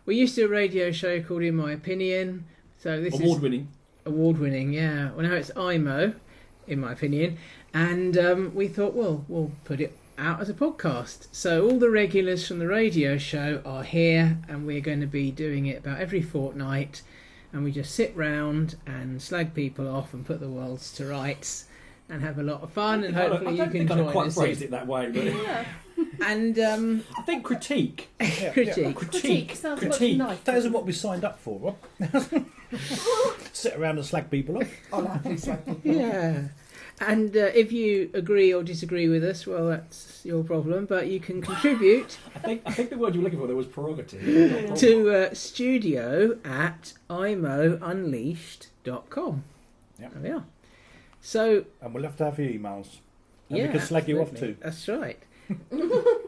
We used to do a radio show called In My Opinion. So this Award-winning. Award-winning, yeah. Well, now it's Imo, In My Opinion. And we thought, well, we'll put it out as a podcast. So all the regulars from the radio show are here, and we're going to be doing it about every fortnight. And we just sit round and slag people off and put the worlds to rights and have a lot of fun. And hopefully you can join us. I quite phrased it that way, but yeah. And I think critique. Critique sounds much nicer. That isn't what we signed up for, Rob. Sit around and slag people off. I'll happily slag people off. Yeah. And if you agree or disagree with us, well, that's your problem. But you can contribute. I think the word you were looking for there was prerogative. To studio at imounleashed.com. Yep. There we are. So, And we'll have to have your emails. And yeah, we can slag you off absolutely. too. That's right.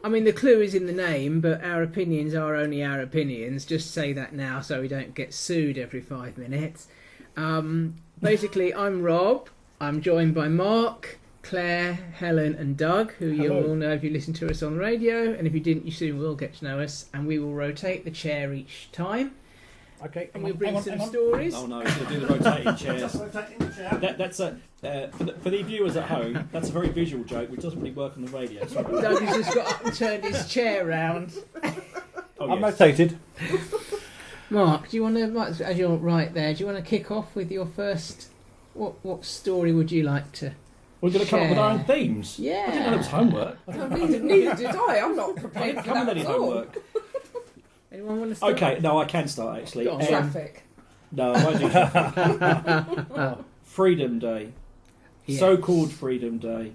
I mean, the clue is in the name, but our opinions are only our opinions. Just say that now so we don't get sued every 5 minutes. Basically, I'm Rob. I'm joined by Mark, Claire, Helen and Doug, who you'll all know if you listen to us on the radio, and if you didn't, you soon will get to know us, and we will rotate the chair each time. Okay, And we'll bring some stories. Oh no, we're going to do the rotating chairs. Just rotating the chair. That's for the viewers at home. That's a very visual joke, which doesn't really work on the radio. Sorry. Doug has just got up and turned his chair round. Oh, I'm yes. rotated. Mark, do you want to, as you're right there, do you want to kick off with your first? What story would you like to? We're going to come up with our own themes. Yeah. I didn't know it was homework. Neither did I. I'm not I prepared didn't for come with that any at all. homework. Anyone want to start? Okay, no, I can start actually. Go on. Traffic. No, I won't do traffic. Freedom Day. Yes. So-called Freedom Day.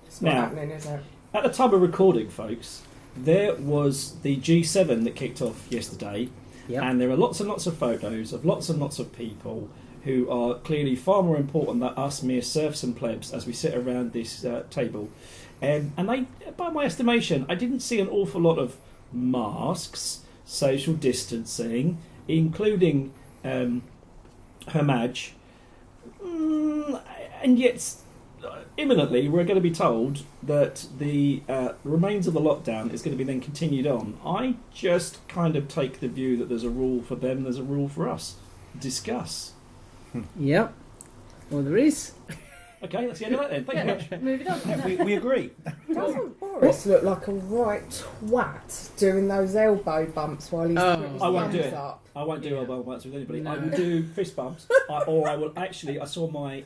It's not Now- happening, is it? At the time of recording, folks, there was the G7 that kicked off yesterday, Yep. and there are lots and lots of photos of lots and lots of people who are clearly far more important than us mere serfs and plebs as we sit around this table. And they, by my estimation, I didn't see an awful lot of masks, social distancing, including Her Madge. And yet, imminently, we're going to be told that the remains of the lockdown is going to be then continued on. I just kind of take the view that there's a rule for them, there's a rule for us. Discuss. Yep. Well, there is. Okay, that's the end of that then. Thank you very much. Moving on. Yeah, we agree. Doesn't Boris look like a right twat doing those elbow bumps while he's putting his I won't do thumbs it. up? I won't do elbow bumps with anybody. I No. will do fist bumps, or I will actually. I saw my.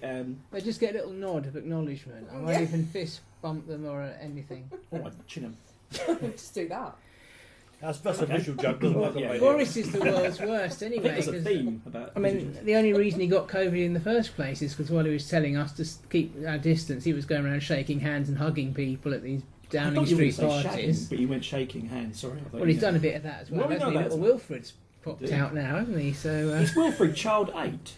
They just get a little nod of acknowledgement. I won't even fist bump them or anything. Oh, I chin 'em. Just do that. That's a visual joke, doesn't work on Yeah. radio. Boris is the world's worst I think anyway. there's a 'cause, theme about. I mean, the only reason he got COVID in the first place is because while he was telling us to keep our distance, he was going around shaking hands and hugging people at these I Downing thought you were Street gonna say parties. shagging, but you went shaking hands. Sorry. I thought Well, you he's meant- done a bit of that as well, Well, we hasn't he? know that Little as well. Wilfred's popped Yeah. out now, hasn't he? So Is Wilfred child 8?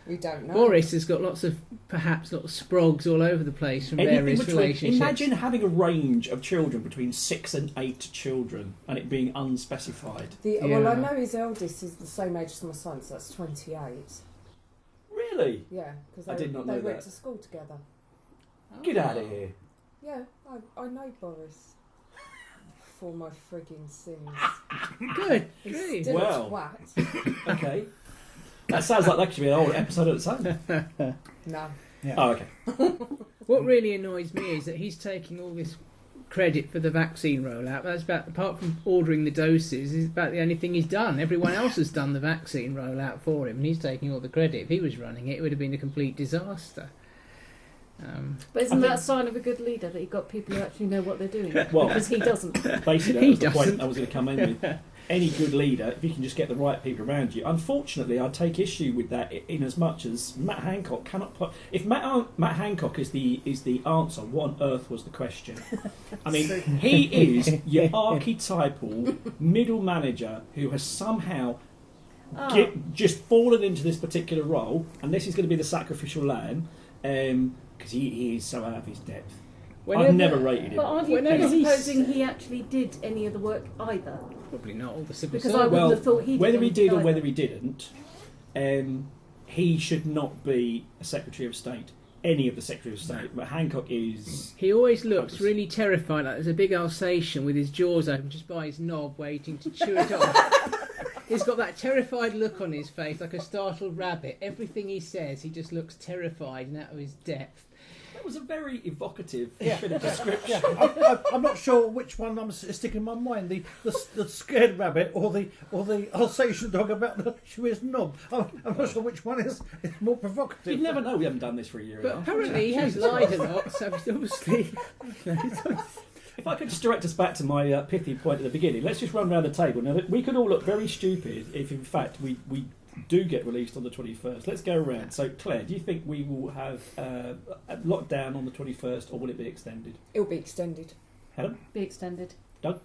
We don't know. Boris has got lots of, perhaps, little sprogs all over the place from various relationships. Imagine having a range of children between 6 and 8 children, and it being unspecified. Well, I Yeah. know his eldest is the same age as my son, so that's 28. Really? Yeah, because I did not they know went that. to school together. Get out of here. Yeah, I know Boris. For my frigging sins. Good. He's Really. still Well. a twat. Okay. That sounds like that should be an old episode of its own. No. Yeah. Oh, okay. What really annoys me is that he's taking all this credit for the vaccine rollout. That's about, apart from ordering the doses, is about the only thing he's done. Everyone else has done the vaccine rollout for him, and he's taking all the credit. If he was running it, it would have been a complete disaster. But isn't I that a sign of a good leader that you've got people who actually know what they're doing? Well, Because he doesn't. basically, He that was the point doesn't. I was going to come in with. Any good leader, if you can just get the right people around you. Unfortunately, I take issue with that in as much as Matt Hancock cannot put. If Matt Hancock is the answer, what on earth was the question? I mean, he is your archetypal middle manager who has somehow just fallen into this particular role, and this is going to be the sacrificial lamb, because he is so out of his depth. I've never rated him. But aren't you Whenever he's- supposing he actually did any of the work either? Probably not all the civil Because I servants. wouldn't have thought he did whether he anything did or either. whether he didn't, he should not be a Secretary of State. any of the Secretary of State, but Hancock is. He always looks really terrified, like there's a big Alsatian with his jaws open just by his knob waiting to chew it off. He's got that terrified look on his face, like a startled rabbit. Everything he says, he just looks terrified and out of his depth. That was a very evocative Yeah. bit of description. I'm not sure which one I'm sticking in my mind, the scared rabbit or the Alsatian dog about the chew his knob. I'm not sure which one is more provocative. You'd never know we haven't done this for a year. But apparently he has lied a lot, so he's obviously... If I could just direct us back to my pithy point at the beginning, let's just run around the table. Now, we could all look very stupid if, in fact, we do get released on the 21st. Let's go around. So, Claire, do you think we will have a lockdown on the 21st, or will it be extended? It'll be extended. Helen? Be extended. Doug?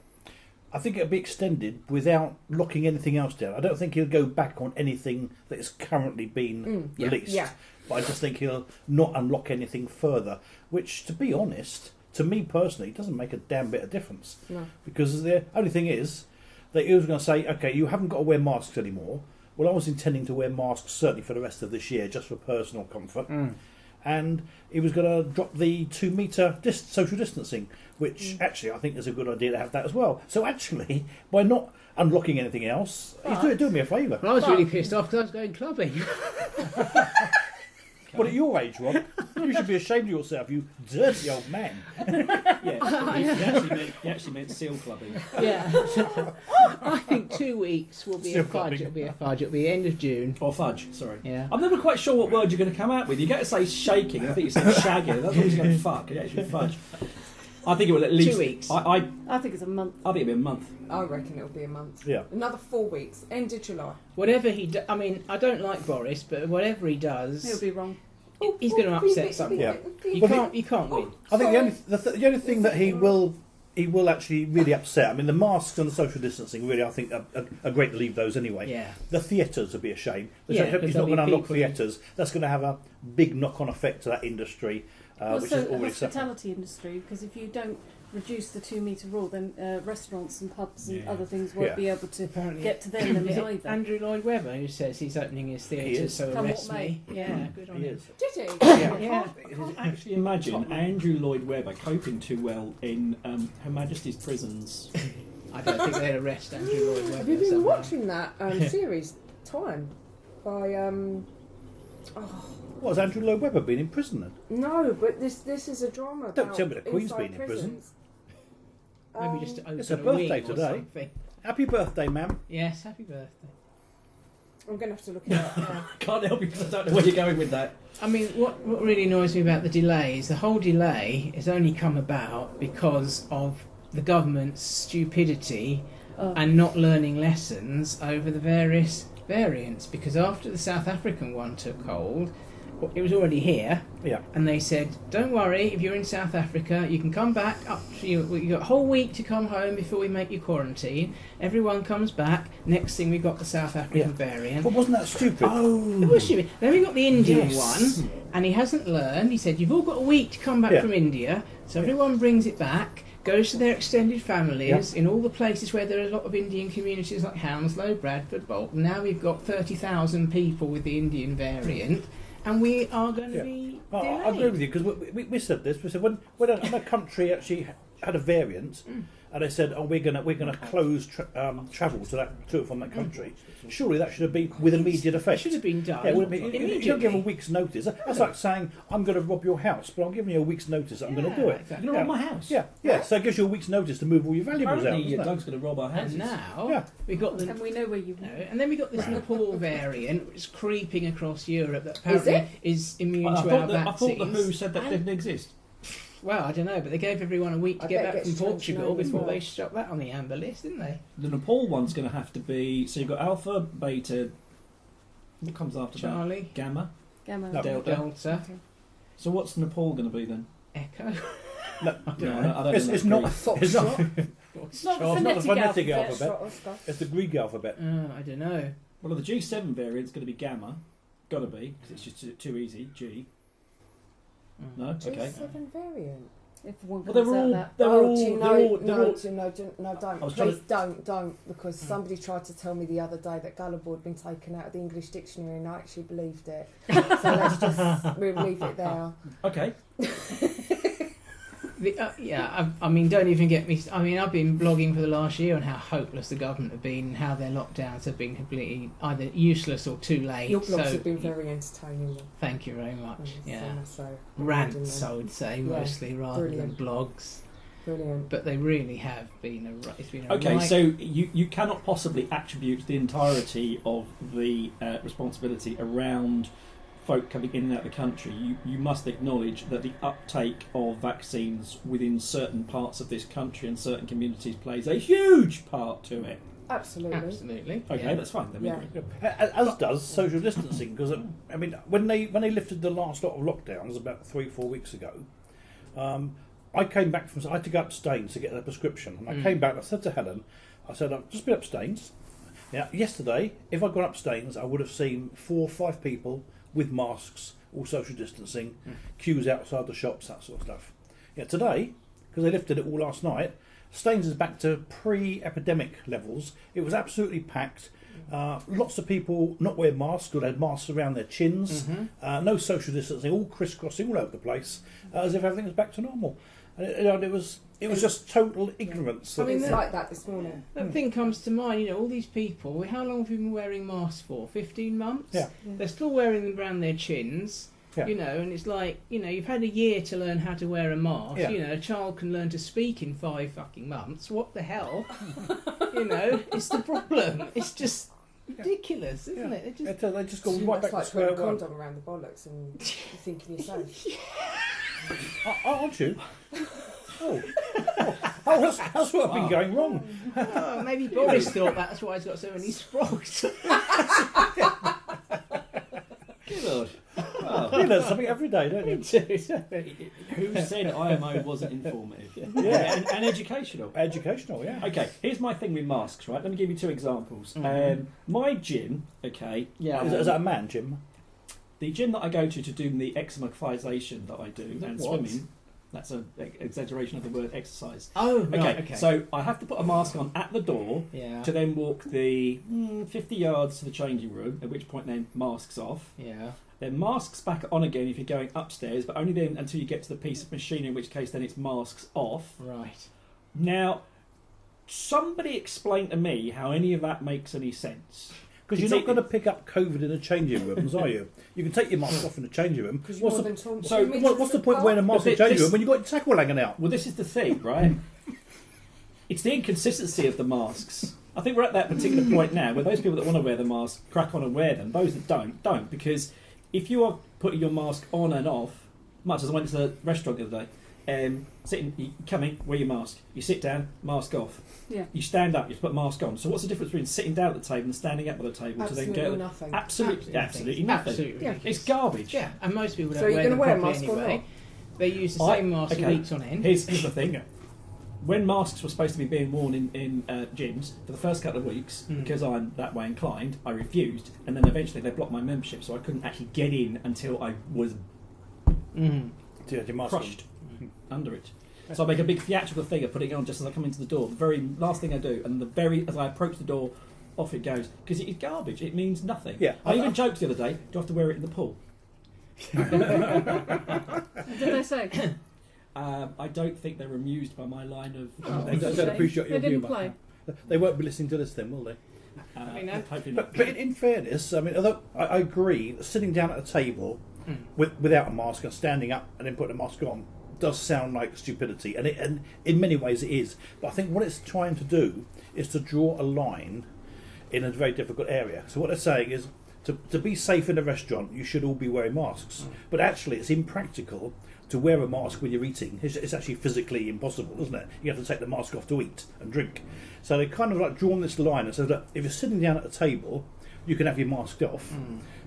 I think it'll be extended without locking anything else down. I don't think he'll go back on anything that has currently been released. Yeah. But I just think he'll not unlock anything further, which, to be honest, to me personally, doesn't make a damn bit of difference. No. Because the only thing is that he was going to say, okay, you haven't got to wear masks anymore. Well, I was intending to wear masks certainly for the rest of this year, just for personal comfort. And he was going to drop the 2 metre social distancing, which actually I think is a good idea to have that as well. So actually, by not unlocking anything else, he's doing me a favour. Well, I was really pissed off because I was going clubbing. Well, at your age, Rob, you should be ashamed of yourself, you dirty old man. Yeah, he actually meant seal clubbing. Yeah. I think 2 weeks will be Still a fudge. clubbing. It'll be a fudge. It'll be end of June. Or fudge, sorry. Yeah. I'm never quite sure what word you're going to come out with. You get to say shaking, and I think you said shagging. That's what you're going to fuck. It actually fudge. I think it will at least... 2 weeks. I think it's a month. think it'll be a month. I reckon it'll be a month. Yeah. Another 4 weeks. End of July. Whatever he I mean, I don't like Boris, but whatever he does, He'll be wrong. he's going to upset someone. Yeah. You can't win. I think the only thing that he will actually really upset. I mean, the masks and the social distancing really, I think, are great to leave those anyway. Yeah. The theatres would be a shame. Yeah, He's 'cause not there'll going to be unlock people- theatres. That's going to have a big knock-on effect to that industry, which Also, is the already set. hospitality industry, because if you don't reduce the 2 metre rule, then restaurants and pubs and Yeah. other things won't Yeah. be able to Apparently, get to their limit is it either. Andrew Lloyd Webber who says he's opening his He theatre, is. so Come arrest what me. may. Yeah, good on He him. is. Did he? Yeah. I can't actually imagine Andrew Lloyd Webber coping too well in Her Majesty's prisons. I don't think they'd arrest Andrew Lloyd Webber. Have you been somehow. watching that series, Time, by What, has Andrew Lloyd Webber been in prison then? No, but this is a drama. Don't about tell me the Queen's inside been in prison. prisons. Maybe just to open It's her a birthday wing or today. something. Happy birthday, ma'am. Yes, happy birthday. I'm going to have to look it up now. Can't help you because I don't know where you're going with that. I mean, what really annoys me about the delay is the whole delay has only come about because of the government's stupidity and not learning lessons over the various variants. Because after the South African one took hold, it was already here, Yeah. and they said, "Don't worry, if you're in South Africa, you can come back. You got a whole week to come home before we make you quarantine." Everyone comes back. Next thing, we got the South African variant. But wasn't that stupid? It was stupid. Then we got the Indian Yes. one, and he hasn't learned. He said, "You've all got a week to come back Yeah. from India." So everyone brings it back, goes to their extended families in all the places where there are a lot of Indian communities like Hounslow, Bradford, Bolton. Now we've got 30,000 people with the Indian variant, and we are going to be Oh, delayed. I agree with you, because we said this. We said when a country actually had a variant, and they said, "Oh, we're gonna close travel to and from that country." Surely that should have been with immediate It effect. should have been done Yeah, you don't give a immediately. week's notice. That's like saying, "I'm going to rob your house," but I'm giving you a week's notice that I'm going to do it. exactly. You're going to rob my house? Yeah. So it gives you a week's notice to move all your valuables out. Apparently, doesn't it? Doug's going to rob our houses. And now Yeah. we got the And we know where you and then we got this Nepal variant, which is creeping across Europe that apparently is immune I to our thought the vaccines. WHO said that didn't exist. Well, I don't know, but they gave everyone a week to I get bet back it from gets changed Portugal now as before well. they shut that on the amber list, didn't they? The Nepal one's going to have to be... So you've got Alpha, Beta... What comes after Charlie, that? Gamma. Gamma. No. Delta. Delta, So what's Nepal going to be then? Echo. No, I don't it's know. not. Foxtrot. It's not. It's not the It's not the phonetic phonetic alphabet. alphabet. Foxtrot stuff. It's the Greek alphabet. I don't know. Well, the G7 variant's going to be Gamma. Got to be, because it's just too easy. G. No? Okay. G7 variant. If one Well, comes out that. they're all, do you they're know, all, they're no, all, do you know, no, I don't. was trying Please don't, because somebody tried to tell me the other day that gullible had been taken out of the English dictionary, and I actually believed it. So we'll leave it there. okay. I mean, don't even get me. I mean, I've been blogging for the last year on how hopeless the government have been, and how their lockdowns have been completely either useless or too late. Your blogs so, have been very entertaining. Thank you very much. Yeah, So, rants, I would say, Yeah, mostly rather brilliant. than blogs. Brilliant. But they really have been it's been a Okay, right- so you cannot possibly attribute the entirety of the responsibility around folk coming in and out of the country. You must acknowledge that the uptake of vaccines within certain parts of this country and certain communities plays a huge part to it. Absolutely. Okay, yeah. that's fine. Then we Yeah. agree. As does social distancing, because I mean, when they lifted the last lot of lockdowns about 3-4 weeks ago, I came back I had to go up Staines to get a prescription, and I came back and I said to Helen, I said, I've just been up Staines. Now, yesterday, if I'd gone up Staines, I would have seen 4 or 5 people with masks, all social distancing, queues outside the shops, that sort of stuff. Yeah, today, because they lifted it all last night, Staines is back to pre-epidemic levels. It was absolutely packed. Lots of people not wearing masks, or they had masks around their chins. No social distancing, all crisscrossing all over the place, as if everything was back to normal. And it was just total ignorance. I mean, mean, it's like that this morning. That thing comes to mind, you know, all these people, how long have you been wearing masks for? 15 months? Yeah. They're still wearing them around their chins, Yeah. you know, and it's like, you know, you've had a year to learn how to wear a mask. Yeah. You know, a child can learn to speak in 5 fucking months. What the hell? You know, it's the problem. It's just ridiculous, isn't it? It just... They just go It's right back to like square putting a one. condom around the bollocks and you're thinking you're safe. Aren't you? Oh, that's what I've been going wrong. Oh, maybe Boris thought that's why he's got so many sprogs. Good Lord. Well, You learn something every day, don't you? who said IMO wasn't informative? Yeah. and educational. Educational, yeah. Okay, here's my thing with masks, right? Let me give you 2 examples. My gym, okay, Is that a man, Jim? the gym that I go to do the exercisation that I do and What? swimming, that's an exaggeration of the word exercise. Oh, right, Okay, so I have to put a mask on at the door Yeah. to then walk the 50 yards to the changing room, at which point then masks off. Yeah. Then masks back on again if you're going upstairs, but only then until you get to the piece of machinery, in which case then it's masks off. Right. Now, somebody explain to me how any of that makes any sense. Because you're not going to pick up COVID in the changing rooms, are you? You can take your mask off in the changing room. Because What's you're the, more than so what's the point of wearing a mask in the But changing this- room when you've got your tackle hanging out? Well, this is the thing, right? It's the inconsistency of the masks. I think we're at that particular point now where those people that want to wear the mask crack on and wear them. Those that don't. Because if you are putting your mask on and off, much as I went to the restaurant the other day, you come in, wear your mask. You sit down, mask off. Yeah. You stand up, you put mask on. So what's the difference between sitting down at the table and standing up at the table Absolutely to then go? nothing. Absolutely nothing. Absolutely. Yeah. It's garbage. Yeah, and most people don't So you're wear gonna them wear a properly mask or anyway. not? They use the same mask for weeks on end. Here's the thing. When masks were supposed to be being worn in gyms for the first couple of weeks, because I'm that way inclined, I refused, and then eventually they blocked my membership, so I couldn't actually get in until I was Mm. Do you have your mask on? crushed under it. So I make a big theatrical thing of putting it on just as I come into the door. The very last thing I do, and as I approach the door, off it goes, because it is garbage. It means nothing. Yeah. I even joked the other day, do I have to wear it in the pool? What did they say? I don't think they were amused by my line of... They don't appreciate your They didn't humour. play. They won't be listening to this then, will they? hopefully not. But in fairness, I mean, although I agree, that sitting down at a table without a mask and standing up and then putting a mask on does sound like stupidity, and in many ways it is. But I think what it's trying to do is to draw a line in a very difficult area. So what they're saying is, to be safe in a restaurant, you should all be wearing masks. But actually, it's impractical to wear a mask when you're eating. It's actually physically impossible, isn't it? You have to take the mask off to eat and drink. So they kind of like drawn this line and said that if you're sitting down at a table, you can have your mask off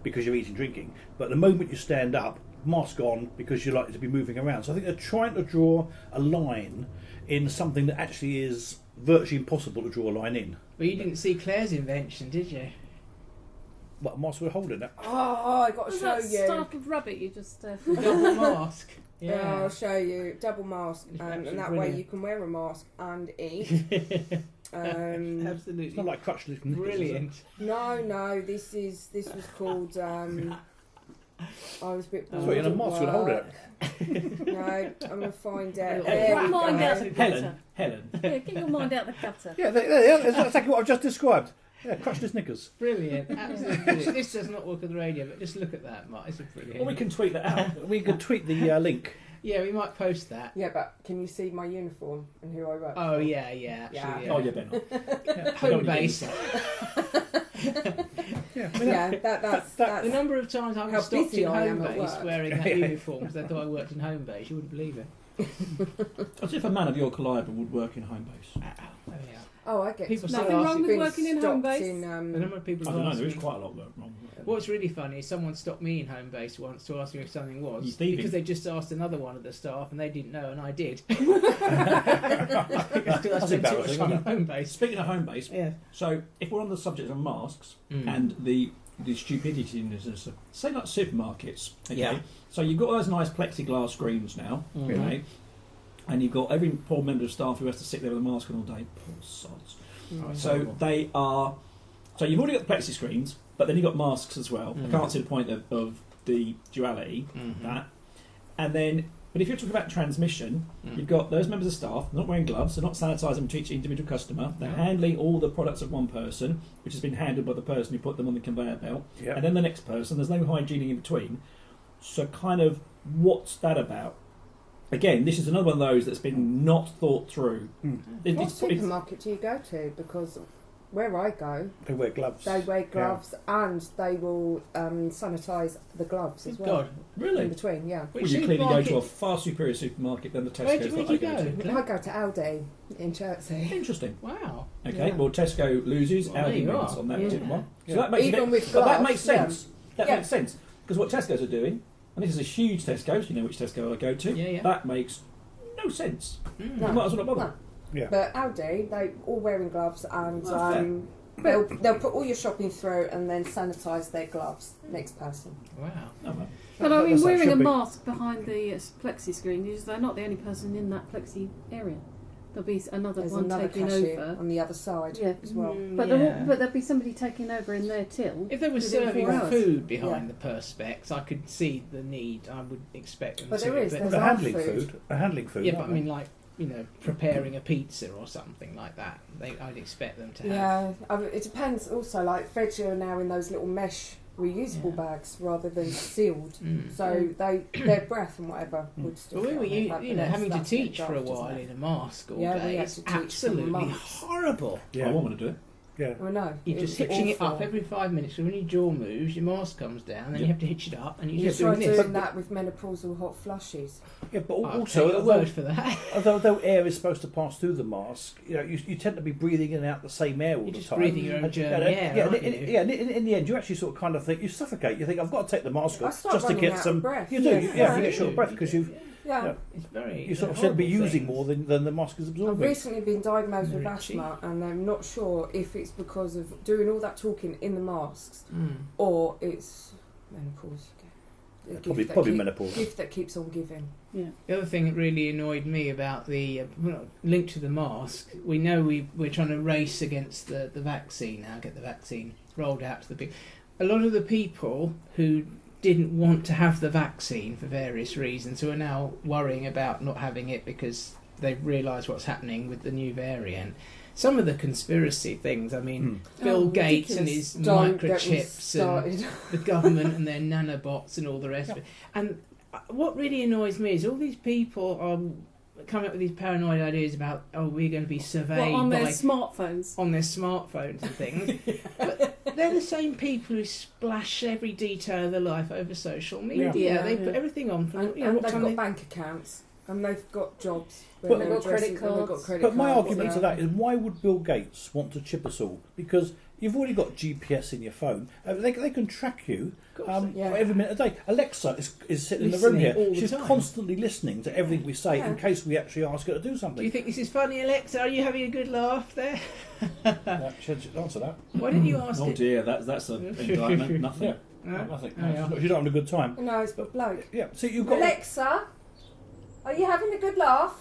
because you're eating, drinking. But the moment you stand up, mask on because you're likely to be moving around. So I think they're trying to draw a line in something that actually is virtually impossible to draw a line in. Well, you didn't see Claire's invention, did you? What mask we're holding it? Oh, I got to Was show that you. startled rabbit you just... The double mask. Yeah. I'll show you. Double mask, It's and absolutely that way brilliant. you can wear a mask and eat. Absolutely. It's not like crutchless knickers, is it? Brilliant. No, this was called. I was a bit bored. That's what you're in a at mask and hold it. work. No, I'm gonna find out. Get There your we mind go. out the gutter. Helen. Yeah, get your mind out the gutter. Yeah, that's exactly what I've just described. Yeah, crutchless knickers. Brilliant. Absolutely brilliant. This does not work on the radio, but just look at that, Mark. It's a brilliant. Well, we can tweet that out. We could tweet the link. Yeah, we might post that. Yeah, but can you see my uniform and who I work Oh for? yeah, actually, Oh, you better not. Home base. Yeah, that's The number of times I How was stopped busy in I am home at base work. wearing that uniform because they thought I worked in home base, you wouldn't believe it. As if a man of your calibre would work in home base. There we are. Oh, I get People to say Nothing ask wrong you- with been working in home stopped base. in, The number of people I who don't know, ask there is me. quite a lot wrong. What's really funny is someone stopped me in home base once to ask me if something You was thieving. because they just asked another one of the staff and they didn't know and I did. That's Because I spent too much embarrassing, time isn't at home base. Speaking of home base, Yeah. so if we're on the subject of masks Mm. and the stupidity in this, say like supermarkets, okay? Yeah. So you've got those nice plexiglass screens now, Mhm. okay? And you've got every poor member of staff who has to sit there with a mask on all day. Poor sods. Oh, it's So horrible. they are. So you've already got the plexi screens, but then you've got masks as well. I Mm. can't see the point of the duality Mhm. that. And then, but if you're talking about transmission, Mm. you've got those members of staff they're not wearing gloves, they're not sanitising to each individual customer. They're No. handling all the products of one person, which has been handled by the person who put them on the conveyor belt, Yeah. and then the next person. There's no hygiene in between. So, kind of, what's that about? Again, this is another one of those that's been not thought through. Hmm. What It's- supermarket do you go to? Because where I go, They wear gloves. they wear gloves and they will sanitise the gloves as Good well. God. In really? between, yeah. Well, you clearly go to a far superior supermarket than the Where Tesco's do that you I go go? to. I go to Aldi in Chertsey. Interesting. Wow. Okay, Yeah. well, Tesco loses, Well, there Aldi you wins are. on that Yeah. particular one. So Yeah. that makes Even it, with but that gloves, makes sense. That Yeah. makes sense because what Tesco's are doing, and this is a huge Tesco's. You know which Tesco I go to. Yeah, yeah. That makes no sense. Mm. You might as well not bother. No. Yeah. But Aldi, they all wearing gloves and Oh, fair. they'll put all your shopping through and then sanitise their gloves. Next person. Wow. Oh, well. But I mean, That's how it wearing a should be. mask behind the plexi screen, they're not the only person in that plexi area. There'll be another There's one another taking cashier over. on the other side Yeah. as well. But, yeah. but there'll be somebody taking over in their till. If they were within serving 4 hours. food behind Yeah. the perspex, I could see the need. I would expect them But to. there is, but there's They're our handling food. food. They're handling food. yeah, but I aren't mean, like preparing a pizza or something like that. I'd expect them to have. Yeah, it depends also. Like veg are now in those little mesh reusable Yeah. bags rather than sealed. Mm. So their breath and whatever would still. But we were, get on that, you but know, that's- having to that's a bit teach for a daft, isn't while it? in a mask all Yeah, we day. had It's to teach for absolutely months. horrible. Yeah. I want to do it. Yeah. Well, no, You're it just was hitching it up awful. every 5 minutes. So when your jaw moves, your mask comes down, then Yeah. you have to hitch it up, and You you're just try doing this. doing that with menopausal hot flushes. Yeah, but I'll also, take your although, word for that. although air is supposed to pass through the mask, you tend to be breathing in and out the same air all You're the just time. breathing your own And- germy yeah, air, and aren't you? in the end, you actually sort of kind of think you suffocate. You think I've got to take the mask I off start just to running get out of some. breath. You do, Yeah. you Yeah. get short of breath because Yeah. Yeah. It's very. you sort of they're should be horrible using things. more than the mask is I've absorbing. recently been diagnosed with Very asthma, and I'm not sure if it's because of doing all that talking in the masks Mm. or it's menopause. The gift that Probably keep- menopause. Gift that keeps on giving. Yeah. The other thing that really annoyed me about the linked to the mask, we know we're trying to race against the vaccine now, get the vaccine rolled out to the big. A lot of the people who didn't want to have the vaccine for various reasons, who are now worrying about not having it because they've realised what's happening with the new variant. Some of the conspiracy things, I mean, Bill Oh, Gates and his Don't get me microchips and started. the government and their nanobots and all the rest of it. And what really annoys me is all these people are coming up with these paranoid ideas about, oh, we're going to be surveyed on their by smartphones. on their smartphones and things. But they're the same people who splash every detail of their life over social media. Yeah. They put everything on from And, you know, and what they've time got they- bank accounts and they've got jobs. But they're they've got credit addressing- and they've got cards. credit But my cards, argument yeah. to that is, why would Bill Gates want to chip us all? Because you've already got GPS in your phone. They can track you Of course they- Yeah. every minute a day. Alexa is sitting in the room Listening here. all the She's time. constantly listening to everything we say Yeah. in case we actually ask her to do Do you something. think this is funny, Alexa? Are you having a good laugh there? She should answer that. Why didn't you ask Oh it? dear, that's an indictment. Nothing. Yeah. No? Nothing. Oh, yeah. She's not having a good time. No, it's a bloke. Yeah. So you've got. Alexa, Are you having a good laugh?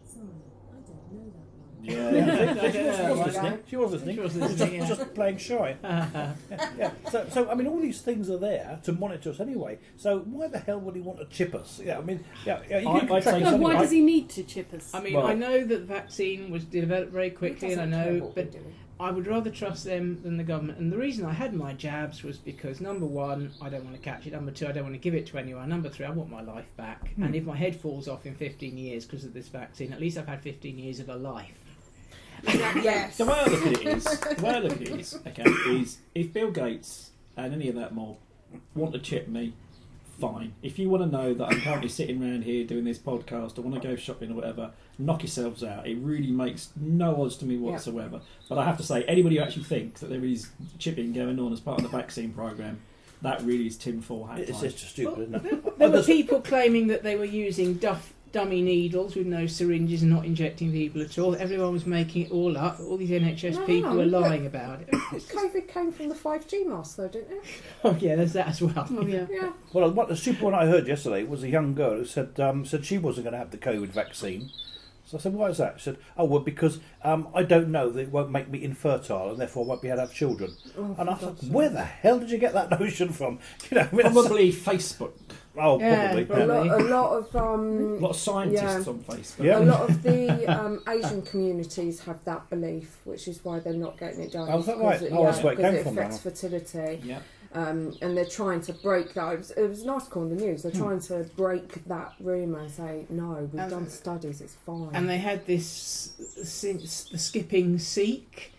Sorry, I don't know that one. She was listening. She was listening, yeah. Just playing shy. Yeah. So I mean, all these things are there to monitor us anyway. So why the hell would he want to chip us? Yeah, I mean, yeah. I'd say No, why does he need to chip us? I mean, Well- I know that the vaccine was developed very quickly, and I know, but doing. I would rather trust them than the government. And the reason I had my jabs was because, number one, I don't want to catch it. Number two, I don't want to give it to anyone. Number three, I want my life back. And if my head falls off in 15 years because of this vaccine, at least I've had 15 years of a life. Yes. The way I look at it is, okay, is if Bill Gates and any of that mob want to chip me, fine. If you want to know that I'm currently sitting around here doing this podcast or want to go shopping or whatever, knock yourselves out. It really makes no odds to me whatsoever. But I have to say, anybody who actually thinks that there is chipping going on as part of the vaccine programme, that really is tinfoil hat it's time. just stupid, isn't it? There were people claiming that they were using dummy needles with no syringes and not injecting people at all. Everyone was making it all up. All these NHS No, people were look. lying about it. COVID came from the 5G mask, though, didn't it? Oh yeah, there's that as well. Oh yeah. Yeah. Well, what the super one I heard yesterday was a young girl who said she wasn't going to have the COVID vaccine. So I said, why is that? She said, oh, well, because I don't know that it won't make me infertile and therefore I won't be able to have children. Oh, And I for thought, God's sake. where the hell did you get that notion from? You know, I mean, Probably Facebook. oh, Yeah, probably. A Yeah. lot of A lot of scientists Yeah. on Facebook. Yeah. A lot of the Asian communities have that belief, which is why they're not getting it done. Oh, is that because right? Oh, that's where it because came from, affects now. fertility. Yeah. And they're trying to break that. It was an article in the news. They're trying to break that rumour and say, no, we've done studies, it's fine. And they had this the skipping Sikh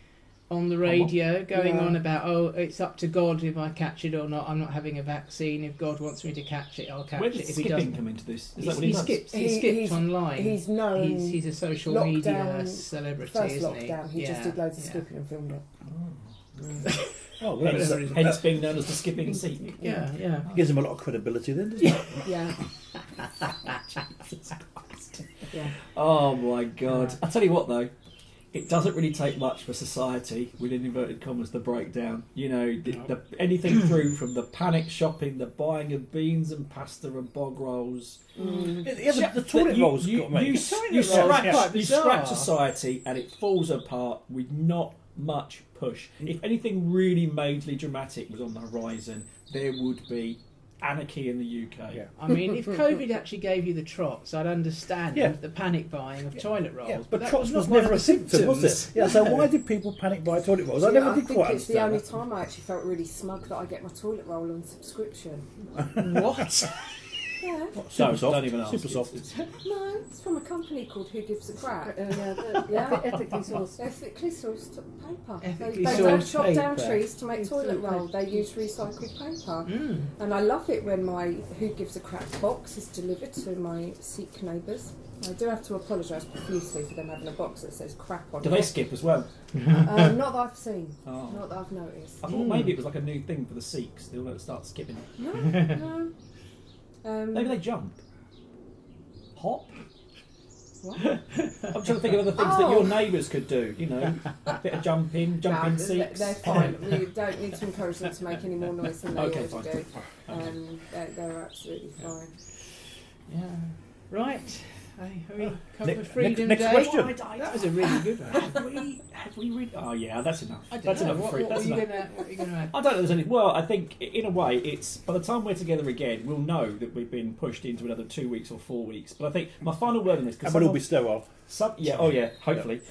on the radio going Yeah. on about, oh, it's up to God if I catch it or not. I'm not having a vaccine. If God wants me to catch it, I'll catch Where it. did If he skipping doesn't, come into this? Is he, that what he he does? skips. He He- skips he's- online. He's known. He's a social media lockdown- celebrity, First isn't lockdown, he? he just did loads of skipping and filmed it. Oh, well, Hence, that hence being known as the skipping Sikh. Yeah, yeah. gives him a lot of credibility then, doesn't it? Yeah. Yeah. Oh my God! I tell you what though, it doesn't really take much for society, within inverted commas, to break down. You know, anything through from the panic shopping, the buying of beans and pasta and bog rolls. Yeah, the toilet rolls got me. You toilet rolls are quite scratch bizarre. society and it falls apart with not much push. If anything really majorly dramatic was on the horizon, there would be anarchy in the UK. Yeah. I mean, if COVID actually gave you the trots, I'd understand Yeah. the panic buying of toilet rolls. Yeah, but that trots was not one never of a the symptom, was symptoms. it? Yeah, so why did people panic buy toilet rolls? I See, never I did think quite it's the only understand time I actually felt really smug that I get my toilet roll on subscription. What? Yeah. that. Super soft. Don't even ask. Super soft. No, it's from a company called Who Gives a Crap. Yeah, ethically sourced. Ethically sourced paper. Ethically They don't sourced chop down paper. trees to make It's toilet paper. roll. They use recycled paper. Mm. And I love it when my Who Gives a Crap box is delivered to my Sikh neighbours. I do have to apologise profusely for them having a box that says crap on Do it. they skip as well? Not that I've seen. Oh. Not that I've noticed. I thought maybe it was like a new thing for the Sikhs. They all start skipping. No, no. Maybe they jump. Hop? What? I'm trying to think of other things that your neighbours could do. You know, a bit of jumping No, Sikhs. they're fine. We don't need to encourage them to make any more noise than they Okay, already fine. do. They're absolutely fine. Yeah. Right. Have we covered Next- Freedom next Day? question. That was a really good one. Have we read? Oh yeah, that's enough. I don't That's know. enough. What, Free. what, That's are you enough. what are you going to add? I don't know. There's any. Well, I think in a way, it's by the time we're together again, we'll know that we've been pushed into another 2 weeks or 4 weeks. But I think my final word on this, And we'll all be sterile. hopefully.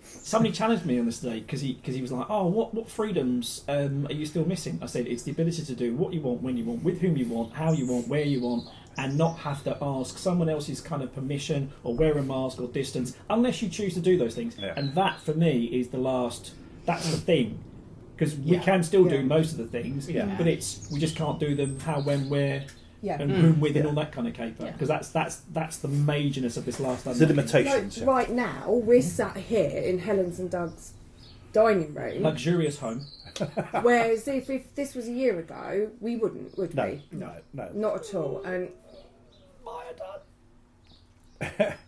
Somebody challenged me on this day because he was like, "Oh, what freedoms are you still missing?" I said, "It's the ability to do what you want, when you want, with whom you want, how you want, where you want, and not have to ask someone else's kind of permission or wear a mask or distance unless you choose to do those things." Yeah. And that, for me, is the last. That's the thing, because we Yeah. can still Yeah. do most of the things, Yeah. but we just can't do them how, when, where, Yeah. and whom with, and Yeah. all that kind of caper. Yeah. Because that's the majorness of this last. It's the unlocking. limitations. Like, yeah. right now, we're sat here in Helen's and Doug's dining room, Luxurious home. whereas if this was a year ago, we wouldn't, would No, we? no. Not at all. And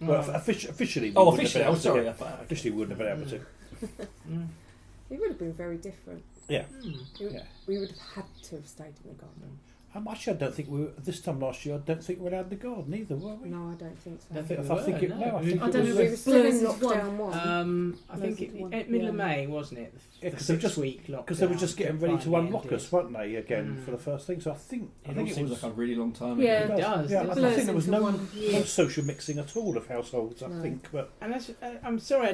Well, officially. we Oh, wouldn't have officially. been able Oh, to, sorry. yeah. I thought- Officially, we wouldn't have been able to. it would have been very different. Yeah. We, Yeah. we would have had to have stayed in the garden. Actually, I don't think we were, this time last year, I don't think we were allowed in the garden either, were we? No, I don't think so. I think we I think were, it, no. no, I think I it don't was, know We if were still in Blurs is lockdown one. I think Blurs is one. middle of May, wasn't it? Yeah, The 'cause they were just- 6-week lockdown. because they were just getting ready to finally unlock ended. us, weren't they, again, Mm. for the first thing. So I think It it seems was, like a really long time Yeah. ago. It does. Yeah, doesn't I Blurs think there was into no, one year. no social mixing at all of households, I No. think. But And that's, I'm sorry, I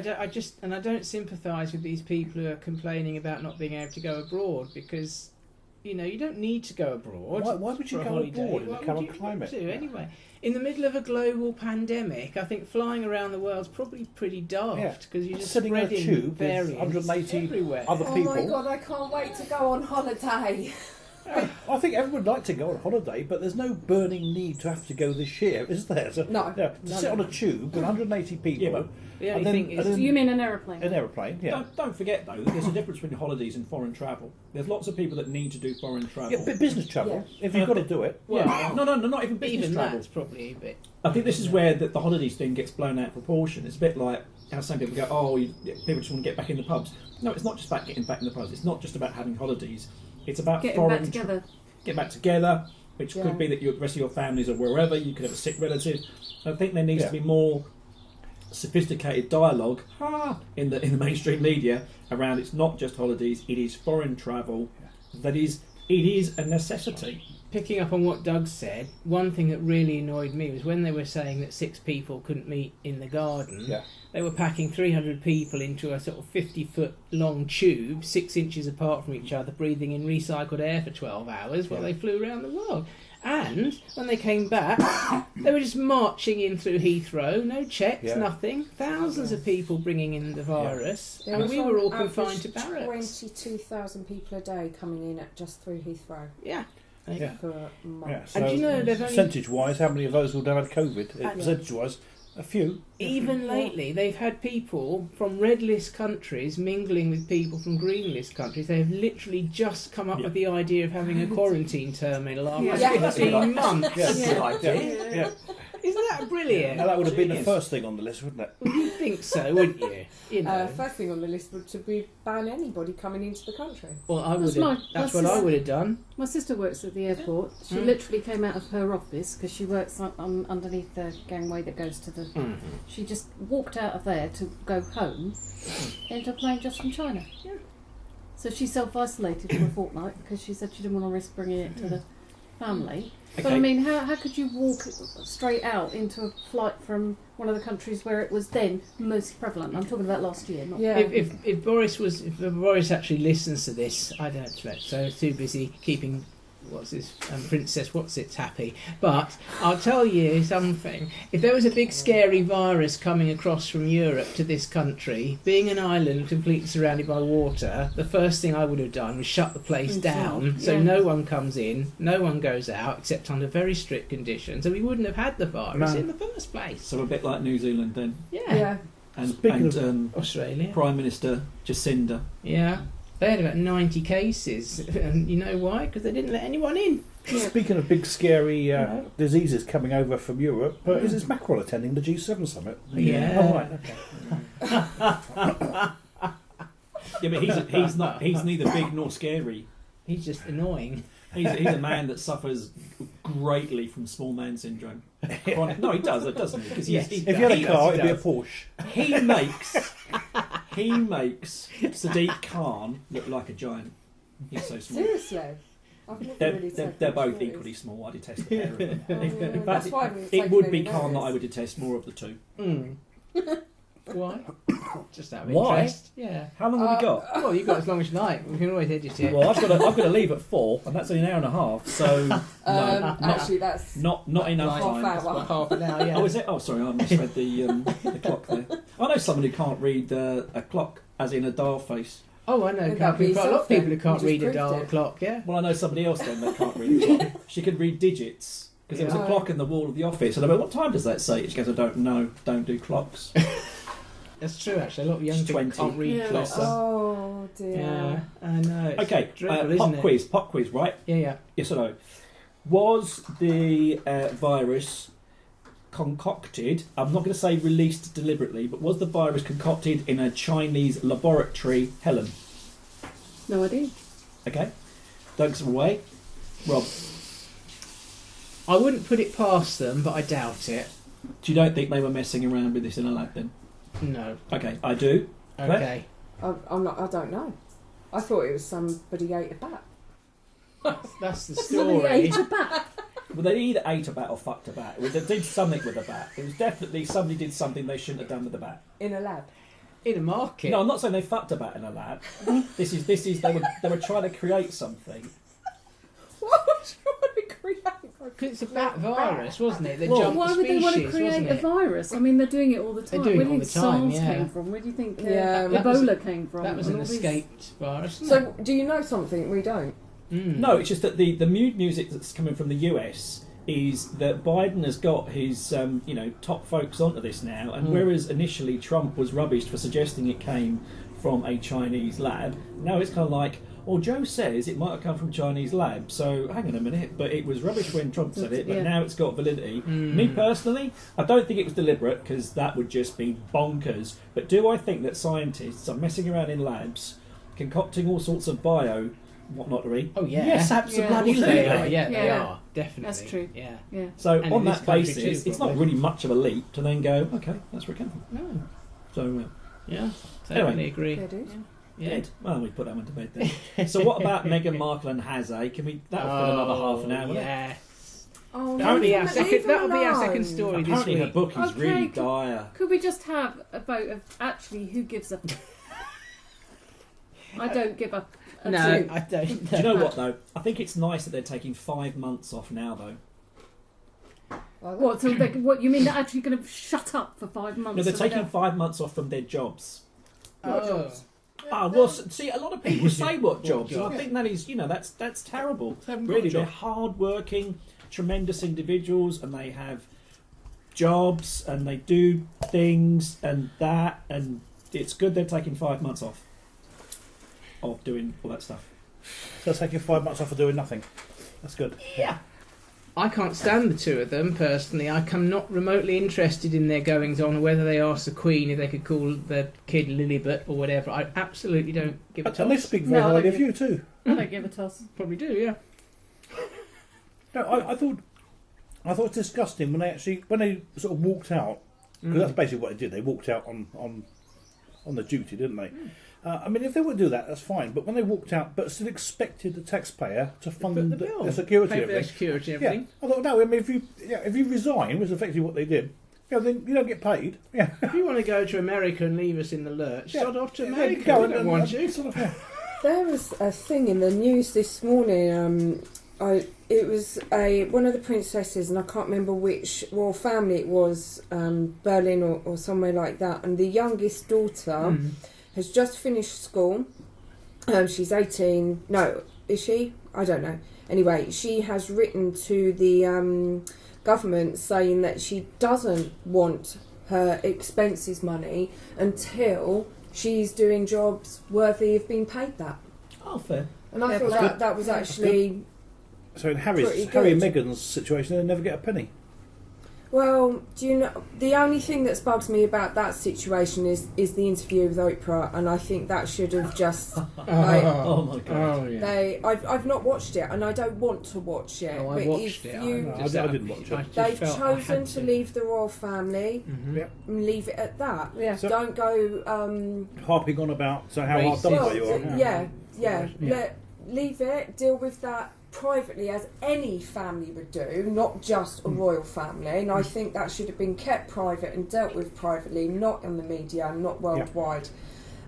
don't sympathise with these people who are complaining about not being able to go abroad because, you know, you don't need to go abroad. why would you for a go holiday. abroad in the Why would current you want climate? to, anyway? In the middle of a global pandemic, I think flying around the world's probably pretty daft because you're just Sitting in a spreading tube with variants 180 everywhere. other Oh people. my god, I can't wait to go on holiday. I think everyone would like to go on holiday, but there's no burning need to have to go this year, is there? So, No. yeah, to No, sit no. on a tube with 180 people, Yeah, but The only and then- thing is, and then- You mean an aeroplane? an aeroplane, yeah. Don't forget though that there's a difference between holidays and foreign travel. There's lots of people that need to do foreign travel. Yeah, but business travel, if you've got to do it. Yeah. No, not even business even travel. that's probably a bit. I think this is where the holidays thing gets blown out of proportion. It's a bit like how some people go, people just want to get back in the pubs. No, it's not just about getting back in the pubs. It's not just about having holidays. It's about Getting foreign back together. get back together, which Yeah. could be that the rest of your families are wherever. You could have a sick relative. I think there needs Yeah. to be more sophisticated dialogue in the mainstream media around. It's not just holidays; it is foreign travel. It is a necessity. Picking up on what Doug said, one thing that really annoyed me was when they were saying that 6 people couldn't meet in the garden. Yeah. They were packing 300 people into a sort of 50-foot long tube, 6 inches apart from each other, breathing in recycled air for 12 hours while they flew around the world. And when they came back, they were just marching in through Heathrow, no checks, Yeah. nothing. Thousands of people bringing in the virus, There and was we on were all average confined to barracks. 22,000 people a day coming in at just through Heathrow Yeah. Yeah. for Yeah, months. so And do you know, they've only- percentage-wise, how many of those would have had COVID? Yeah. Percentage-wise, a few. Even lately, they've had people from red list countries mingling with people from green list countries. They have literally just come up with the idea of having a quarantine terminal after Yeah. 15 months. Yeah. Yeah. Yeah. Isn't that brilliant? Now that would have been the Genius. first thing on the list, wouldn't it? Well, you'd think so, wouldn't you? You know. First thing on the list would to be ban anybody coming into the country. Well, I would That's have. my- That's that's what I just- would have done. My sister works at the airport. She Mm. literally came out of her office because she works on underneath the gangway that goes to the. She just walked out of there to go home into a plane just from China. Yeah. So she self-isolated for a fortnight because she said she didn't want to risk bringing it to the family. But Okay. I mean, how could you walk straight out into a flight from one of the countries where it was then most prevalent? I'm talking about last year, not Yeah. If Boris actually listens to this, I don't expect so. He's too busy keeping Princess What's-It's happy. But I'll tell you something. If there was a big scary virus coming across from Europe to this country, being an island completely surrounded by water, the first thing I would have done was shut the place down so Yeah. no one comes in, no one goes out except under very strict conditions, and we wouldn't have had the virus No. in the first place. So a bit like New Zealand then, Yeah. and Speaking of- Australia. Prime Minister Jacinda. Yeah. They had about 90 cases, and you know why? Because they didn't let anyone in. Speaking of big scary Yeah. diseases coming over from Europe, is Macron attending the G7 summit? Yeah. Oh, right, okay. Yeah, but he's not. He's neither big nor scary. He's just annoying. He's a man that suffers greatly from small man syndrome. No, he does, doesn't he? Because Yes. he, If you had a He car, does, it'd be a does. Porsche. he makes Sadiq Khan look like a giant. He's so small. Seriously. I've never They're, really they're, taken they're both notice. equally small. I detest the pair of them. Oh, fact, that's why I haven't It taken would be any Khan that notice. I would detest more of the two. Why? Just out of Why? interest. Yeah. How long have we got? Well, you've got as long as you like. We can always edit it. Well, I've got to leave at 4, and that's only an hour and a half. So no, Actually, that's not enough half time. hour. Half an hour, yeah. Oh, is it? Oh, sorry, I misread the clock there. I know someone who can't read a clock, as in a dial face. Oh, I know. Would that be Quite a lot of people who something? can't You read a just dial proved it. clock, yeah. Well, I know somebody else then that can't read a clock. She could read digits. Because there was a Yeah. clock in the wall of the office, and I went, "What time does that say?" She goes, "I don't know. Don't do clocks." That's true, actually. A lot of young She's people 20. can't read Yeah, clocks. Oh dear. Yeah, I know. It's Okay, dreadful, isn't it? pop quiz, right? Yeah. Yes or no? Was the virus concocted? I'm not going to say released deliberately, but was the virus concocted in a Chinese laboratory? Helen. No idea. Okay. Doug's away. Rob. I wouldn't put it past them, but I doubt it. Do you don't think they were messing around with this in a lab then? No. Okay, I do. Okay. I'm not. I don't know. I thought it was somebody ate a bat. That's the Somebody story. ate a bat. Well, they either ate a bat or fucked a bat. They did something with a bat. It was definitely somebody did something they shouldn't have done with the bat. In a lab. In a market. No, I'm not saying they fucked a bat in a lab. This is they were trying to create something. What was you want to create? Because it's a bat virus, wasn't it? They Well, jumped Why the would they want to species, create wasn't a it? virus? I mean, they're doing it all the time. They're doing Where it do you all think the time, SARS yeah. came from? Where do you think Yeah, that was- Ebola came from? That was And an all these- escaped virus. So, do you know something we don't? No, it's just that the mood music that's coming from the US is that Biden has got his top folks onto this now, and whereas initially Trump was rubbished for suggesting it came from a Chinese lab, now it's kind of like, well, Joe says it might have come from a Chinese lab, so hang on a minute, but it was rubbish when Trump said it, but Yeah. now it's got validity. Me personally, I don't think it was deliberate, because that would just be bonkers, but do I think that scientists are messing around in labs, concocting all sorts of whatnottery? Oh, yeah. Yes, Yeah. absolutely. They are, yeah, they Yeah. are, definitely. That's true. Yeah. Yeah. So And on in this that country basis, too, it's not probably. really much of a leap to then go, okay, that's where it came from. No. So, Yeah. Totally Anyway. agree. Fair dues. Yeah. good. Well, we put that one to bed then. So what about Meghan Markle and Hazé? Can we? That'll fill another half an hour. won't it? Yeah. Oh, That'll be our leave second. them That'll be our alone. second story this Apparently her week. book is Okay, really can- dire. Could we just have a vote of actually who gives a? I don't give a. No, toot. I don't. Do you know what though? I think it's nice that they're taking 5 months off now though. What? So what you mean they're actually going to shut up for 5 months? No, they're so they taking don't- 5 months off from their jobs. Oh. Ah, well, see, a lot of people say what jobs, and I jobs? think that is, that's terrible. They haven't got Really, a they're job. hard-working, tremendous individuals, and they have jobs, and they do things, and that, and it's good they're taking 5 months off of doing all that stuff. So taking 5 months off for doing nothing. That's good. Yeah. I can't stand the two of them personally. I am not remotely interested in their goings on, or whether they ask the Queen if they could call the kid Lilibet or whatever. I absolutely don't give a toss. And they speak very No, I highly don't of you too. I don't give a toss. Probably do, yeah. No, I thought it's disgusting when they sort of walked out, because that's basically what they did. They walked out on the duty, didn't they? I mean, if they would do that, that's fine. But when they walked out, but still expected the taxpayer to fund Put the bill. the security Pay and for their everything. security and Yeah, everything. I thought no. I mean, if you resign, which is effectively what they did, then you don't get paid. Yeah, If you want to go to America and leave us in the lurch, Yeah. sod off to Yeah, America. go We and- don't want and you. sort of, yeah. There was a thing in the news this morning. It was one of the princesses, and I can't remember which royal family it was, Berlin or somewhere like that. And the youngest daughter has just finished school. She's 18. No, is she? I don't know. Anyway, she has written to the government saying that she doesn't want her expenses money until she's doing jobs worthy of being paid that. Oh, fair. And I Yeah, thought that's that was actually... So in Pretty Harry and good. Meghan's situation, they never get a penny. Well, do you know, the only thing that bugs me about that situation is the interview with Oprah, and I think that should have just... like, Oh my god. Oh, yeah. I've not watched it, and I don't want to watch it. Oh, I but watched if it. you, No, I didn't watch it. I just they've felt I chosen had to leave the royal family Mhm. Yeah. and leave it at that. Yeah. So- Don't go... Harping on about how hard Racist. done well, by you are. yeah. Yeah. Leave it, deal with that privately as any family would do, not just a royal family. And I think that should have been kept private and dealt with privately, not in the media, not worldwide.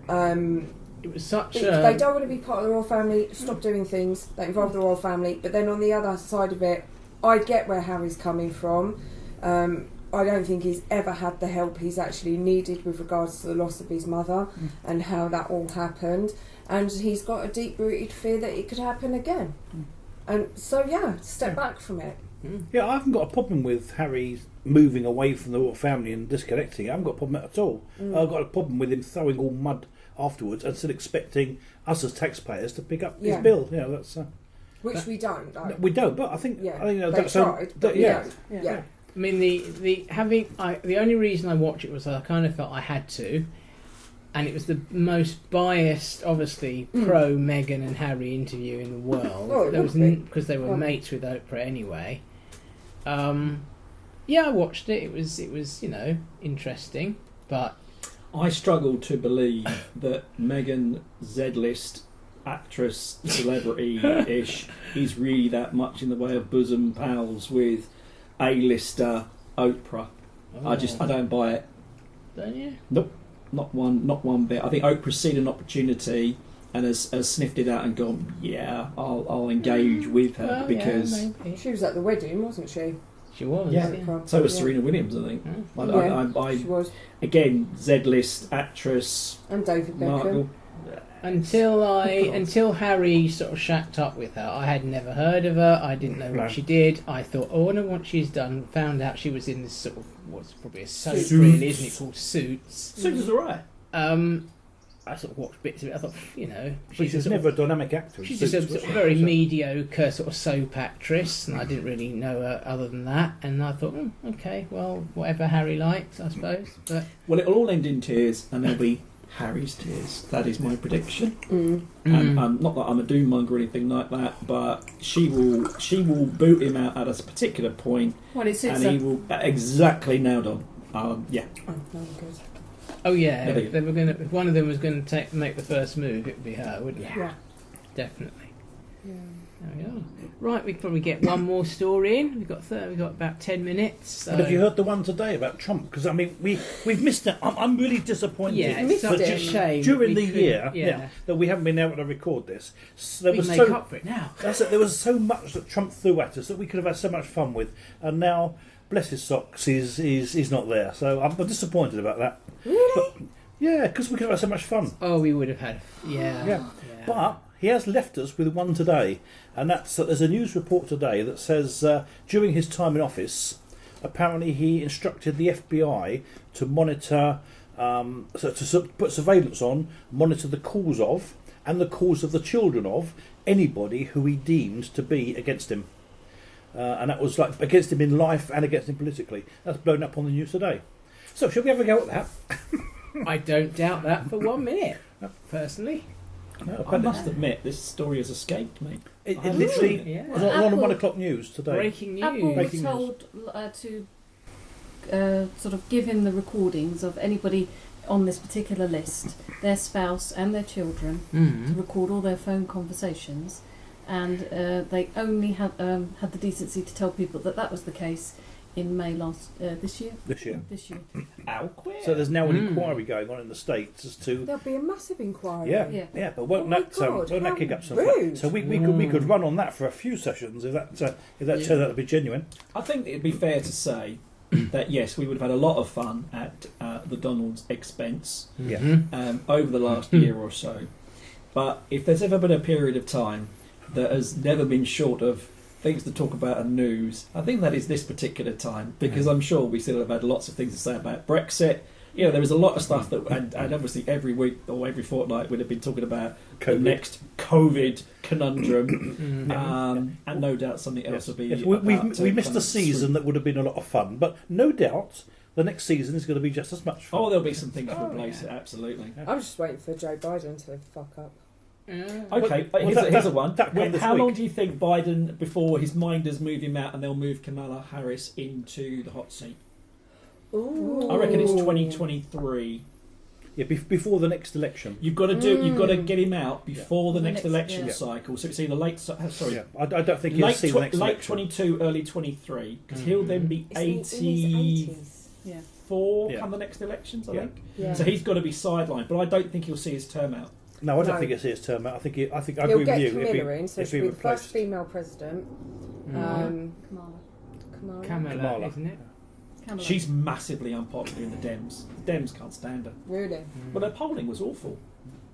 It was such If a... they don't want to be part of the royal family, stop doing things that involve the royal family. But then on the other side of it, I get where Harry's coming from. I don't think he's ever had the help he's actually needed with regards to the loss of his mother and how that all happened. And he's got a deep-rooted fear that it could happen again. And so, step back from it. Yeah, I haven't got a problem with Harry moving away from the royal family and disconnecting. I haven't got a problem at all. I've got a problem with him throwing all mud afterwards and still expecting us as taxpayers to pick up Yeah. his bill. Yeah, that's Which we don't, though. we don't. But I think Yeah, I think they that's tried, but we yeah. don't. Yeah. I mean, the only reason I watched it was I kind of felt I had to, and it was the most biased, obviously pro Meghan and Harry interview in the world. Oh, it There was would be. because they were Oh. mates with Oprah anyway, Yeah, I watched it. It was interesting, but I struggle to believe that Meghan Z-list actress, celebrity-ish, is really that much in the way of bosom pals with A-lister Oprah. I don't buy it. Don't you? Nope, not one bit. I think Oprah's seen an opportunity and has sniffed it out and gone, yeah, I'll engage with her because she was at the wedding, wasn't she? She was. Yeah. So was Serena Williams, I think. She was. Again, Z-list actress And David Beckham. Markle. Until Harry sort of shacked up with her, I had never heard of her. I didn't know what she did. I thought, I wonder what she's done. Found out she was in this sort of what's probably a soap, really, isn't it? Called Suits. Suits is alright. I sort of watched bits of it. I thought, she's never a dynamic actor. She's just a sort of very mediocre sort of soap actress, and I didn't really know her other than that. And I thought, okay, well, whatever Harry likes, I suppose. But it'll all end in tears, and there'll be Harry's tears. That is my prediction. And not that I'm a doom monger or anything like that, but she will boot him out at a particular point, Well, he will exactly nailed on. Yeah. Oh, no, good. oh yeah, if one of them was going to make the first move, it would be her, wouldn't it? Yeah. Definitely. Yeah. There we are. Right, we can probably get one more story in. We've got about 10 minutes. So. But have you heard the one today about Trump? Because I mean, we've missed it. I'm really disappointed. Yeah, it's such a shame. During the year, that we haven't been able to record this. So we make up for it now. That's it. There was so much that Trump threw at us that we could have had so much fun with, and now, bless his socks, he's not there. So I'm disappointed about that. Really? But, yeah, because we could have had so much fun. Oh, we would have had. Yeah. But he has left us with one today, and that's that there's a news report today that says during his time in office, apparently he instructed the FBI to monitor, to put surveillance on, monitor the calls of, and the calls of the children of anybody who he deemed to be against him. And that was like against him in life and against him politically. That's blown up on the news today. So, shall we have a go at that? I don't doubt that for 1 minute, personally. No, I must admit, this story has escaped me. It literally was on 1 o'clock news today. Breaking news. Apple was Breaking told to sort of give him the recordings of anybody on this particular list, their spouse and their children, to record all their phone conversations, and they only had the decency to tell people that was the case in May this year. This year. How queer. So there's now an inquiry going on in the States as to There'll be a massive inquiry. yeah, but won't that kick up some rude. fun? So we could run on that for a few sessions if that turns out to be genuine. I think it'd be fair to say that yes, we would have had a lot of fun at the Donald's expense over the last year or so. But if there's ever been a period of time that has never been short of things to talk about and news, I think that is this particular time, because I'm sure we still have had lots of things to say about Brexit. There was a lot of stuff that, and obviously every week or every fortnight we'd have been talking about the next COVID conundrum, and no doubt something else will be. Yes. We missed a season that would have been a lot of fun, but no doubt the next season is going to be just as much fun. Oh, there'll be some things to replace it, absolutely. I'm just waiting for Joe Biden to fuck up. Okay, here's a one. How long do you think Biden, before his minders move him out and they'll move Kamala Harris into the hot seat? Ooh. I reckon it's 2023. Yeah, before the next election. You've got to get him out before the next election cycle. So it's either I don't think he'll see the next late election. 22, early 23, because he'll then be Isn't he in his 84 come the next elections, I think. Yeah. So he's got to be sidelined, but I don't think he'll see his term out. No, I don't think it's his term out. I think I agree He'll with get you. Camilla in, so she'll be the replaced. first female president. Kamala, isn't it? Kamala. She's massively unpopular in the Dems. The Dems can't stand her. Really? Well, her polling was awful.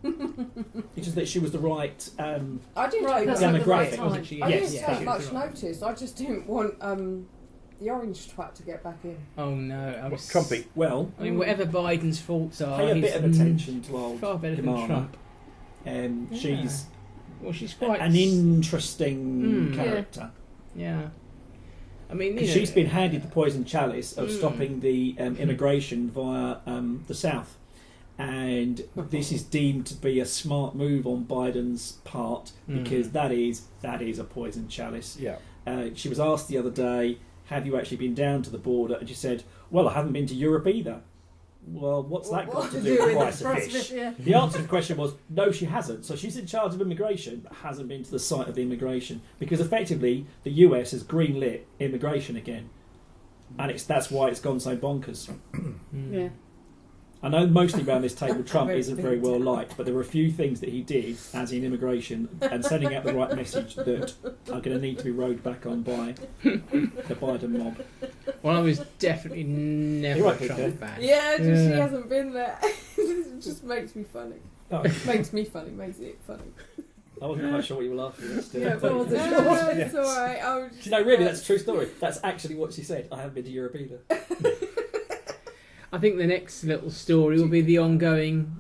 It's just that she was the right I didn't Right, take that's much, at the right demographic, time. wasn't she? I Yes, didn't yeah. take much notice. I just didn't want the orange twat to get back in. Oh no, I was Trumpy. Well, I mean, whatever Biden's faults are, pay a he's bit of attention to old far better than Kamala. Trump. She's She's quite an interesting character. Yeah. I mean, Because she's been handed the poison chalice of stopping the immigration via the south. And this is deemed to be a smart move on Biden's part, because that is a poison chalice. Yeah. She was asked the other day, have you actually been down to the border? And she said, well, I haven't been to Europe either. Well, what's that got to do with the price of fish? Yeah. The answer to the question was, no, she hasn't. So she's in charge of immigration, but hasn't been to the site of the immigration. Because effectively, the US has greenlit immigration again. And that's why it's gone so bonkers. Yeah. I know mostly around this table Trump isn't very well liked, but there were a few things that he did, as in immigration, and sending out the right message that are going to need to be rode back on by the Biden mob. Well, I was definitely never You're a right, Trump okay. fan. Yeah, just she Yeah. hasn't been there. It just makes me funny. Oh, Makes me funny, makes it funny. I wasn't quite sure what you were laughing at. Still. Yeah, But- I wasn't Do sure. It's alright. you know, really, that's a true story. That's actually what she said. I haven't been to Europe either. I think the next little story will be the ongoing.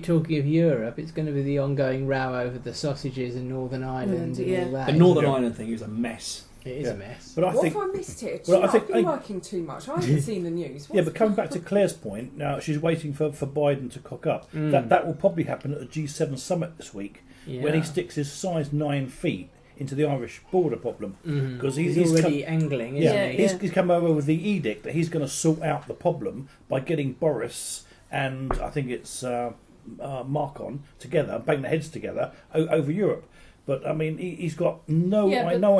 Talking of Europe, it's going to be the ongoing row over the sausages in Northern Ireland and yeah. all that. The Northern Ireland thing is a mess. It is Yeah. a mess. But I What think, if I missed it? Well, I I've think- been working too much. I haven't seen the news. yeah, but coming back to Claire's point, now she's waiting for Biden to cock up. Mm. That will probably happen at the G7 summit this week Yeah. when he sticks his size 9 feet into the Irish border problem. Mhm. 'Cause he's he's already angling, isn't Yeah, he? yeah. He's come over with the edict that he's going to sort out the problem by getting Boris and I think it's Marcon together, bang their heads together over Europe. But I mean, he's got no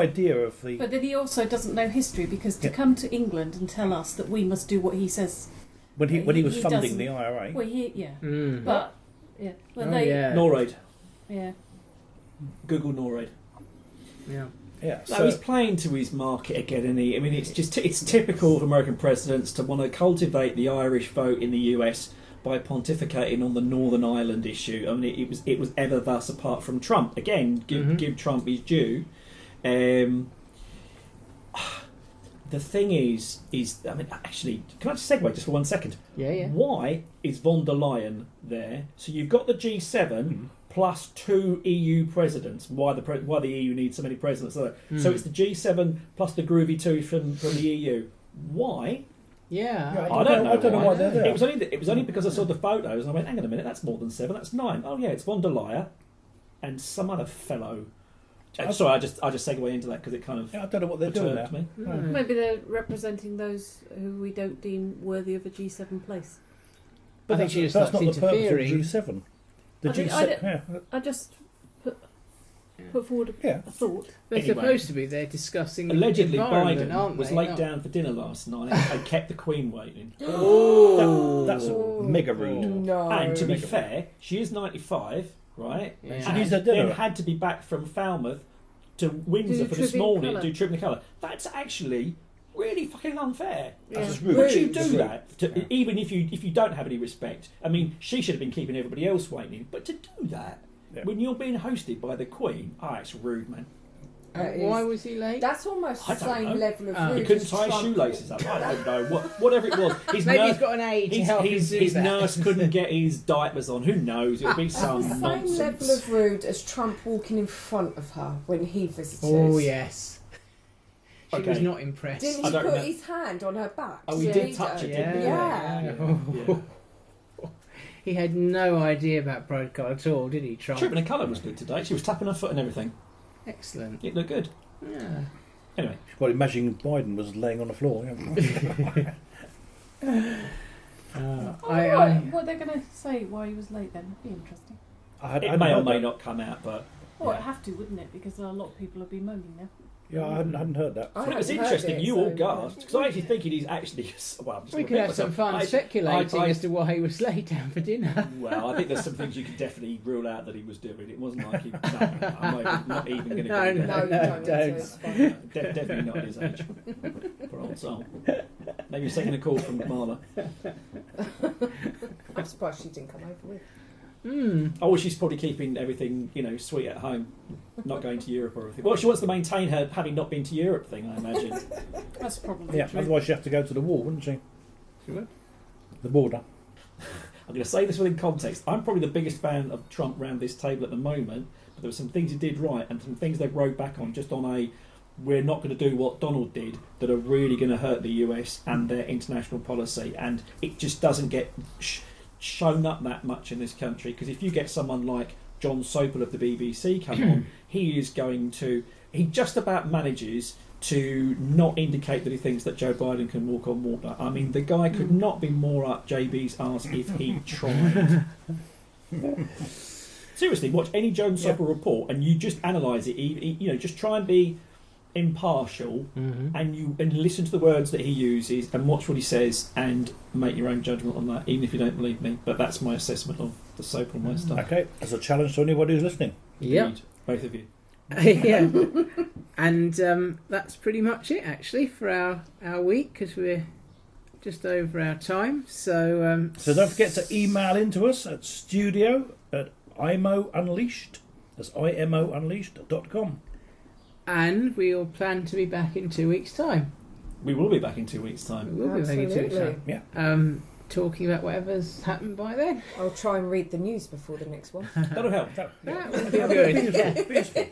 idea of the. But then he also doesn't know history, because to Yeah. come to England and tell us that we must do what he says. when he was he funding doesn't- the IRA. Well, yeah. Mm. But yeah, well, Oh, they yeah. Norraid. yeah. Google Norraid. Yeah. Yeah, No, so he's playing to his market again, isn't he? I mean, it's typical of American presidents to want to cultivate the Irish vote in the US by pontificating on the Northern Ireland issue. I mean, it was ever thus, apart from Trump. Again, give Trump his due. The thing is, I mean, actually, can I just segue just for 1 second? Yeah. Why is von der Leyen there? So you've got the G7 plus 2 EU presidents. Why the EU needs so many presidents? So it's the G7 plus the groovy 2 from the EU. Why? Yeah. I don't know. I don't know why they're there. It was only because I saw the photos and I went, hang on a minute, that's more than 7, that's 9. Oh yeah, it's von der Leyen and some other fellow. Sorry, I just segue into that because it kind of I don't know what they're doing there. perturbed me. Mm. Maybe they're representing those who we don't deem worthy of a G7 place. I think she just that's likes not the purpose of interfering. G7. The I think- G7, yeah. I just put forward Yeah. a thought. They're Anyway. supposed to be there discussing Allegedly, the environment, Biden aren't was they? laid Not- down for dinner last night and kept the Queen waiting. Oh, That's mega rude. No. And to be fair, she is 95, right? Yeah. And She needs her dinner. then had to be back from Falmouth to Windsor Do for this Tribune morning Colour. to do Tribune Colour. That's actually really fucking unfair. That's Yeah. just rude. Would you Rude. do that? Even if you don't have any respect. I mean, she should have been keeping everybody else waiting. But to do that Yeah. when you're being hosted by the Queen, it's rude, man. Why was he late? That's almost the I don't know. same level of Oh. rude He couldn't as tie his Trump. shoelaces up. I don't know. Whatever it was. His Maybe nurse, he's got an aide to help him do his that. nurse couldn't get his diapers on. Who knows? It'll be That's some the same nonsense. level of rude as Trump walking in front of her when he visited. Oh yes. She Okay. was not impressed. Didn't I he don't put know. his hand on her back? Oh, he to did lead touch her? it, didn't he? Yeah. Yeah. He had no idea about protocol at all, did he, Trump? Tribune Colour was good today. She was tapping her foot and everything. Excellent. It looked good. Yeah. Anyway, Well, imagine Biden was laying on the floor. Yeah. What are they going to say why he was late then? That'd be interesting. it may or may not come out, but Well, it'd have to, wouldn't it? Because a lot of people have been moaning now. Yeah, I hadn't heard that. I well, it was hadn't heard interesting. it, You so- all gasped because I actually think he's actually. Well, I'm just We gonna could repeat have some myself. fun speculating I- as to why he was late down for dinner. Well, I think there's some things you could definitely rule out that he was doing. It wasn't like he. No, I'm not even going to No, go No, there. you don't. don't. It's fine. Definitely not his age. Poor old soul. Maybe you're taking a call from Kamala. I'm surprised she didn't come over with. Oh, well, she's probably keeping everything, sweet at home, not going to Europe or everything. Well, she wants to maintain her having not been to Europe thing, I imagine. That's probably Yeah, true. otherwise she'd have to go to the wall, wouldn't she? She would. The border. I'm going to say this within context. I'm probably the biggest fan of Trump around this table at the moment, but there were some things he did right and some things they rode back on just on a we're not going to do what Donald did that are really going to hurt the US and their international policy, and it just doesn't get shown up that much in this country, because if you get someone like John Sopel of the BBC come on, he just about manages to not indicate that he thinks that Joe Biden can walk on water. I mean, the guy could not be more up JB's arse if he tried. Seriously, watch any Jones Sopper report and you just analyse it. You know, just try and be impartial and listen to the words that he uses and watch what he says and make your own judgment on that, even if you don't believe me. But that's my assessment of the soap and my stuff. Okay, as a challenge to anybody who's listening. Yeah. Both of you. Yeah. And that's pretty much it, actually, for our week, because we're just over our time. So don't forget to email into us at studio@Imo Unleashed. That's IMOUnleashed.com. And we'll plan to be back in 2 weeks' time. We will be back in 2 weeks' We time. will be back in 2 weeks' time. Yeah. Talking about whatever's happened by then. I'll try and read the news before the next one. That'll help. That would be good. Useful.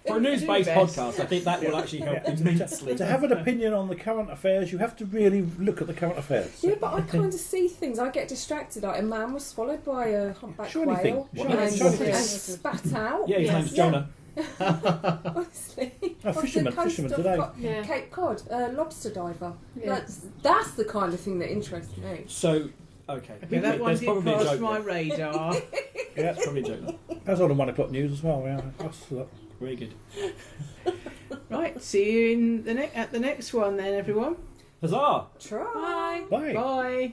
For a news-based best. podcast, I think that will actually help immensely. To have an opinion on the current affairs, you have to really look at the current affairs. Yeah, but I kind of see things. I get distracted. Like a man was swallowed by a humpback Shiny thing. whale Shiny and thing. spat out. Yeah, his name's Jonah. Honestly. Oh, fisherman today. Yeah. Cape Cod, lobster diver. Yeah. That's the kind of thing that interests me. So, okay. Okay, that one There's did probably a pass joke my there. radar. Yeah, That's probably a joke. that's on the 1 o'clock news as well. Yeah, that's Very good. Right, see you in at the next one then, everyone. Huzzah! Try. Bye. Bye.